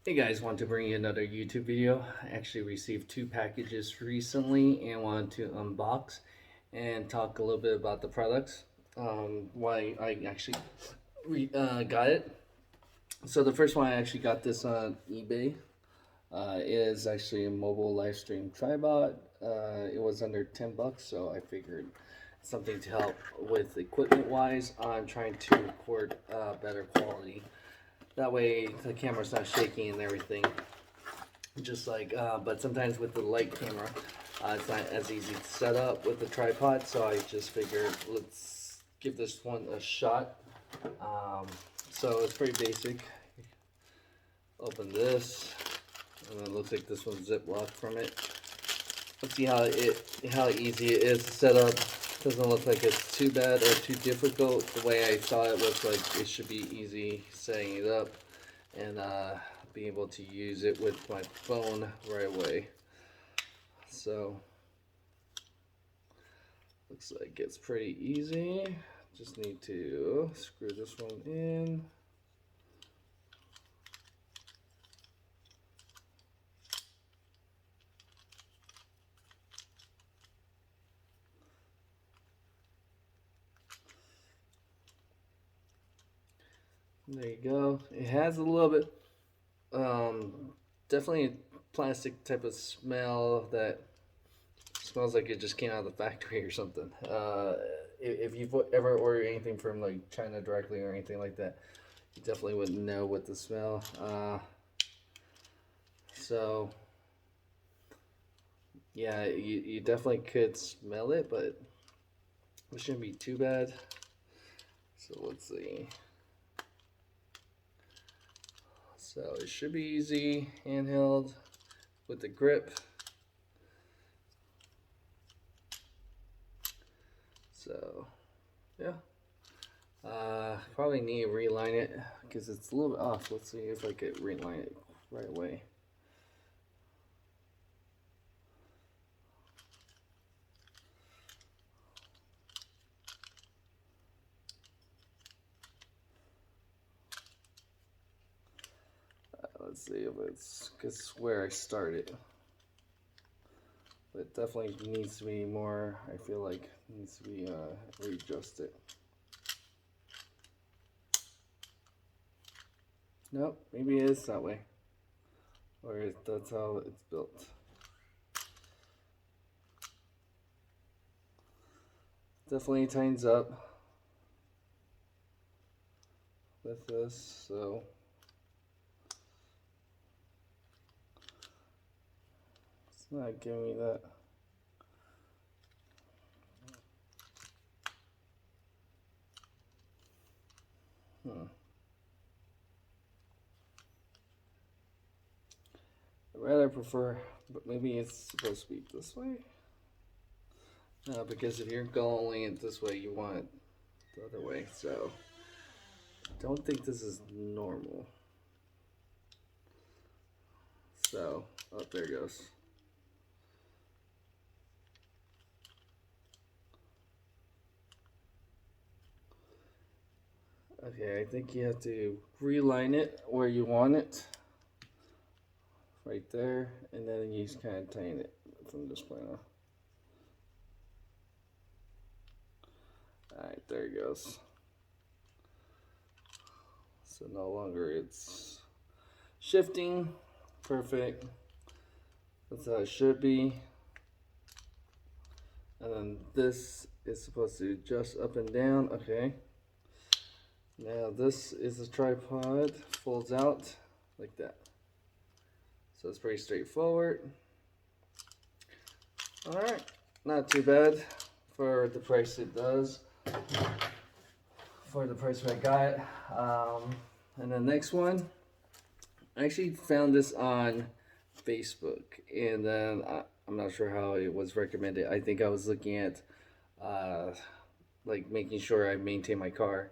Hey guys, want to bring you another YouTube video. I actually received two packages recently and wanted to unbox and talk a little bit about the products. Why I actually got it. So the first one I actually got this on eBay. It is actually a mobile live stream tripod. It was under $10, so I figured something to help with equipment wise on trying to record better quality. That way the camera's not shaking and everything. Just like, but sometimes with the light camera, it's not as easy to set up with the tripod. So I just figured let's give this one a shot. So it's pretty basic. Open this, and then it looks like this one's ziplock from it. Let's see how easy it is to set up. Doesn't look like it's too bad or too difficult. The way I saw it was like it should be easy setting it up and be able to use it with my phone right away. So looks like it's pretty easy. Just need to screw this one in. There you go. It has a little bit, definitely a plastic type of smell that smells like it just came out of the factory or something. If you've ever ordered anything from like China directly or anything like that, you definitely wouldn't know what the smell. So yeah, you definitely could smell it, but it shouldn't be too bad. So let's see. So it should be easy, handheld with the grip. So yeah, probably need to reline it because it's a little bit off. Let's see if I could reline it right away. Let's see if it's because where I started. But it definitely needs to be more, I feel like, needs to be readjusted. Nope, maybe it is that way. Or that's how it's built. Definitely tightens up with this, so it's not giving me that. I'd rather prefer, but maybe it's supposed to be this way? No, because if you're going it this way, you want it the other way, so I don't think this is normal. So, oh, there it goes. Okay, I think you have to reline it where you want it. Right there, and then you just kind of tighten it from this point on. Alright, there it goes. So no longer it's shifting. Perfect. That's how it should be. And then this is supposed to adjust up and down. Okay. Now this is a tripod. Folds out like that. So it's pretty straightforward. Alright. Not too bad for the price it does. For the price I got. And the next one, I actually found this on Facebook, and then I'm not sure how it was recommended. I think I was looking at like making sure I maintain my car,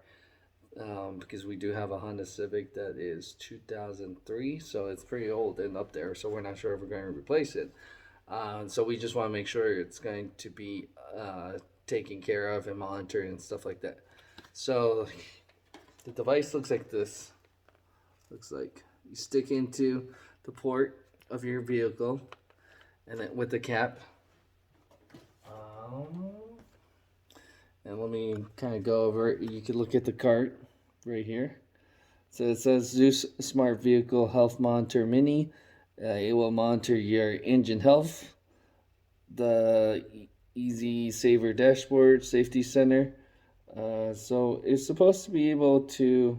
because we do have a Honda Civic that is 2003, so it's pretty old and up there. So we're not sure if we're going to replace it. So we just want to make sure it's going to be taken care of and monitored and stuff like that. So the device looks like this. looks like. You stick into the port of your vehicle, and then with the cap. And let me kind of go over it. You can look at the cart right here. So it says Zus Smart Vehicle Health Monitor Mini. It will monitor your engine health, the Easy Saver dashboard, safety center. So it's supposed to be able to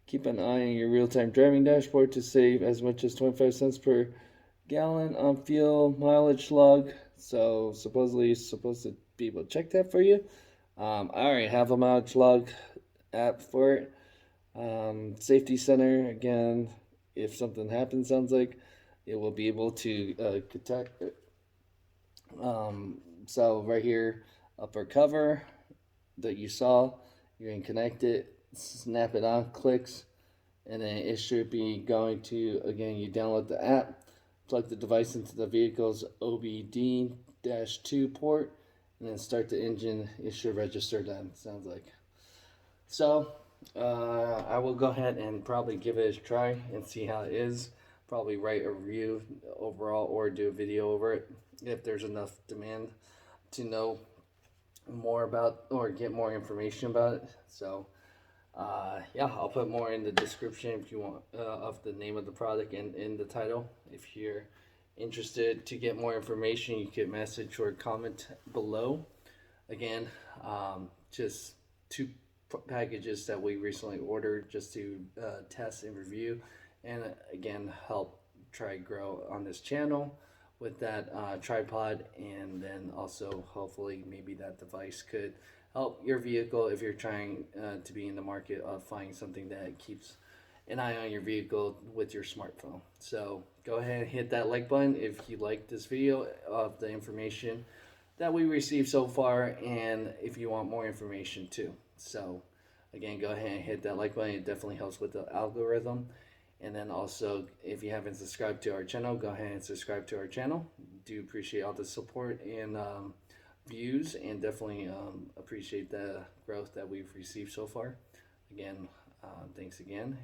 keep an eye on your real-time driving dashboard to save as much as 25 cents per gallon on fuel mileage log. So supposedly it's supposed to be able to check that for you. I already have a mileage log app for it. Safety center, again, if something happens, sounds like it will be able to detect it. So right here, upper cover that you saw, you're going to connect it, snap it on, clicks, and then it should be going to, again, you download the app, plug the device into the vehicle's obd-ii port, and then start the engine. It should register then, sounds like. So I will go ahead and probably give it a try and see how it is. Probably write a review overall or do a video over it if there's enough demand to know more about or get more information about it. So yeah, I'll put more in the description if you want of the name of the product and in the title. If you're interested to get more information, you can message or comment below. Again, just two packages that we recently ordered just to test and review, and again help try grow on this channel with that tripod, and then also hopefully maybe that device could help your vehicle if you're trying to be in the market of finding something that keeps an eye on your vehicle with your smartphone. So go ahead and hit that like button if you like this video of the information that we received so far, and if you want more information too. So again, go ahead and hit that like button. It definitely helps with the algorithm. And then also, if you haven't subscribed to our channel, go ahead and subscribe to our channel. Do appreciate all the support and views, and definitely appreciate the growth that we've received so far. Again, thanks again.